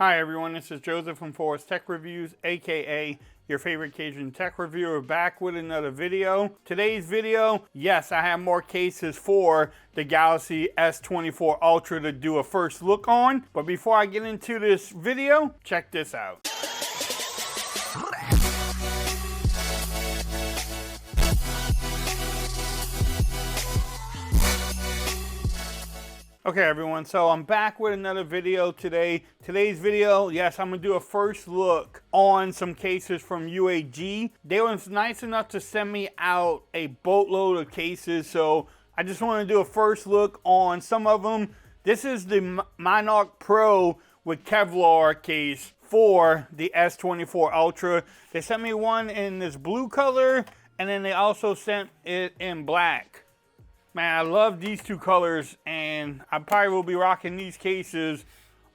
Hi everyone, this is Joseph from Forest Tech Reviews, aka your favorite Cajun tech reviewer, back with another video. Today's video, yes, I have more cases for the Galaxy S24 Ultra to do a first look on. But before I get into this video, check this out. Okay everyone, so I'm back with another video today. Today's video, yes, I'm gonna do a first look on some cases from UAG. They were nice enough to send me out a boatload of cases, so I just want to do a first look on some of them. This is the Monarch Pro with Kevlar case for the S24 Ultra. They sent me one in this blue color, and then they also sent it in black. Man, I love these two colors, and I probably will be rocking these cases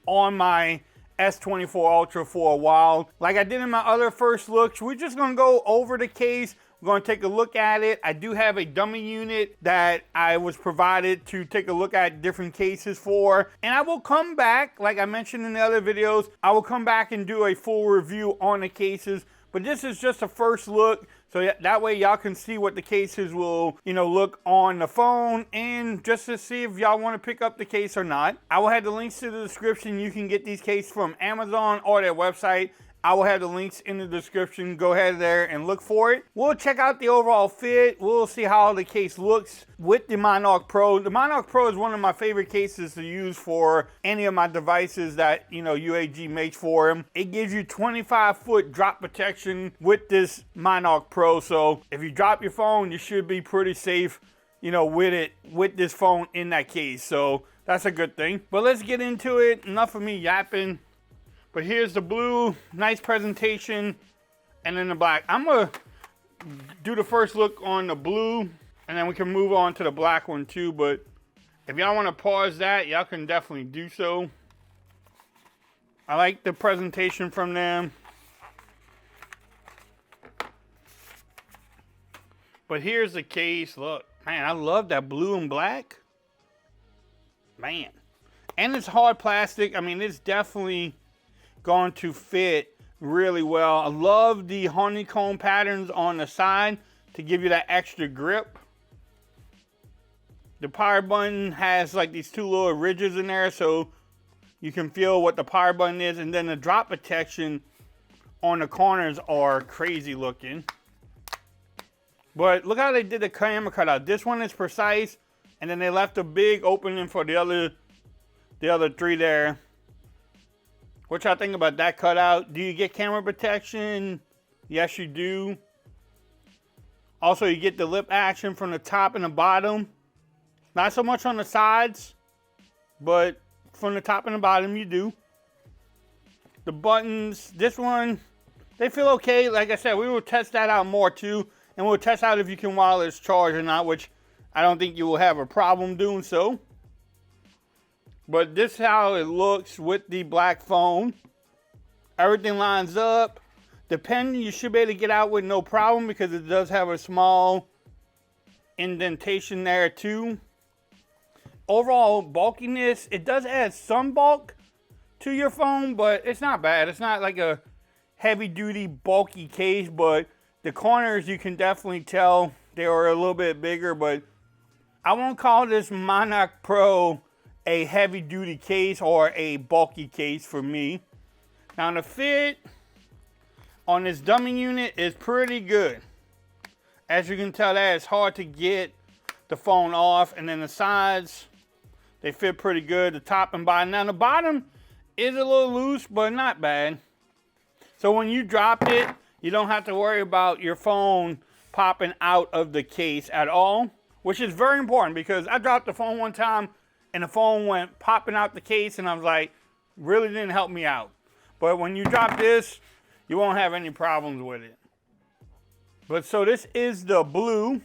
on my S24 Ultra for a while. Like I did in my other first looks, we're just gonna go over the case. We're gonna take a look at it. I do have a dummy unit that I was provided to take a look at different cases for. And I will come back, like I mentioned in the other videos, I will come back and do a full review on the cases. But this is just a first look, so that way y'all can see what the cases will, look on the phone, and just to see if y'all want to pick up the case or not. I will have the links to the description. You can get these cases from Amazon or their website. I will have the links in the description. Go ahead there and look for it. We'll check out the overall fit. We'll see how the case looks with the Monarch Pro. The Monarch Pro is one of my favorite cases to use for any of my devices that, UAG makes for them. It gives you 25-foot drop protection with this Monarch Pro. So if you drop your phone, you should be pretty safe, with this phone in that case. So that's a good thing. But let's get into it. Enough of me yapping. But here's the blue, nice presentation, and then the black. I'm gonna do the first look on the blue, and then we can move on to the black one too. But if y'all wanna pause that, y'all can definitely do so. I like the presentation from them. But here's the case, look. Man, I love that blue and black. Man. And it's hard plastic. I mean, it's definitely going to fit really well. I love the honeycomb patterns on the side to give you that extra grip. The power button has like these two little ridges in there, so you can feel what the power button is, and then the drop protection on the corners are crazy looking. But look how they did the camera cutout. This one is precise, and then they left a big opening for the other three there. What y'all think about that cutout? Do you get camera protection? Yes, you do. Also, you get the lip action from the top and the bottom. Not so much on the sides, but from the top and the bottom you do. The buttons, this one, they feel okay. Like I said, we will test that out more too. And we'll test out if you can wireless charge or not, which I don't think you will have a problem doing so. But this is how it looks with the black phone. Everything lines up. The pen you should be able to get out with no problem because it does have a small indentation there too. Overall bulkiness, it does add some bulk to your phone, but it's not bad. It's not like a heavy duty bulky case, but the corners you can definitely tell they are a little bit bigger, but I won't call this Monarch Pro a heavy duty case or a bulky case for me. Now the fit on this dummy unit is pretty good. As you can tell, that it's hard to get the phone off, and then the sides, they fit pretty good, the top and bottom. Now the bottom is a little loose, but not bad. So when you drop it, you don't have to worry about your phone popping out of the case at all, which is very important because I dropped the phone one time and the phone went popping out the case, and I was like, really didn't help me out. But when you drop this, you won't have any problems with it. But so this is the blue.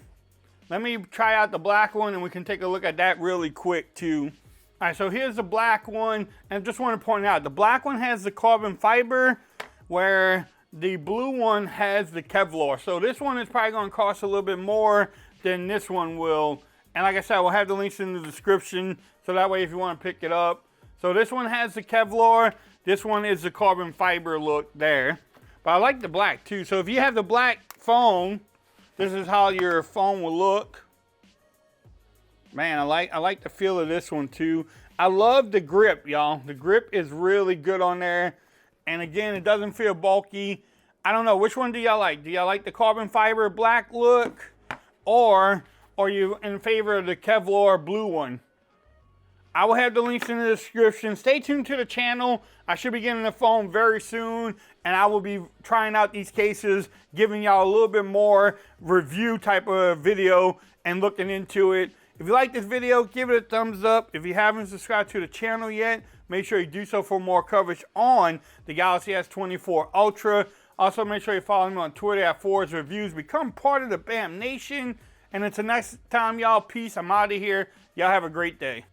Let me try out the black one, and we can take a look at that really quick too. All right, so here's the black one, and I just want to point out, the black one has the carbon fiber, where the blue one has the Kevlar. So this one is probably going to cost a little bit more than this one will. And like I said, we'll have the links in the description, so that way if you want to pick it up. So this one has the Kevlar. This one is the carbon fiber look there. But I like the black too. So if you have the black phone, this is how your phone will look. Man, I like the feel of this one too. I love the grip, y'all. The grip is really good on there. And again, it doesn't feel bulky. I don't know, which one do y'all like? Do y'all like the carbon fiber black look? Or are you in favor of the Kevlar blue one? I will have the links in the description. Stay tuned to the channel. I should be getting the phone very soon, and I will be trying out these cases, giving y'all a little bit more review type of video and looking into it. If you like this video, give it a thumbs up. If you haven't subscribed to the channel yet, make sure you do so for more coverage on the Galaxy S24 Ultra. Also, make sure you follow me on Twitter at Forward's Reviews. Become part of the BAM Nation. And until next time, y'all, peace. I'm out of here. Y'all have a great day.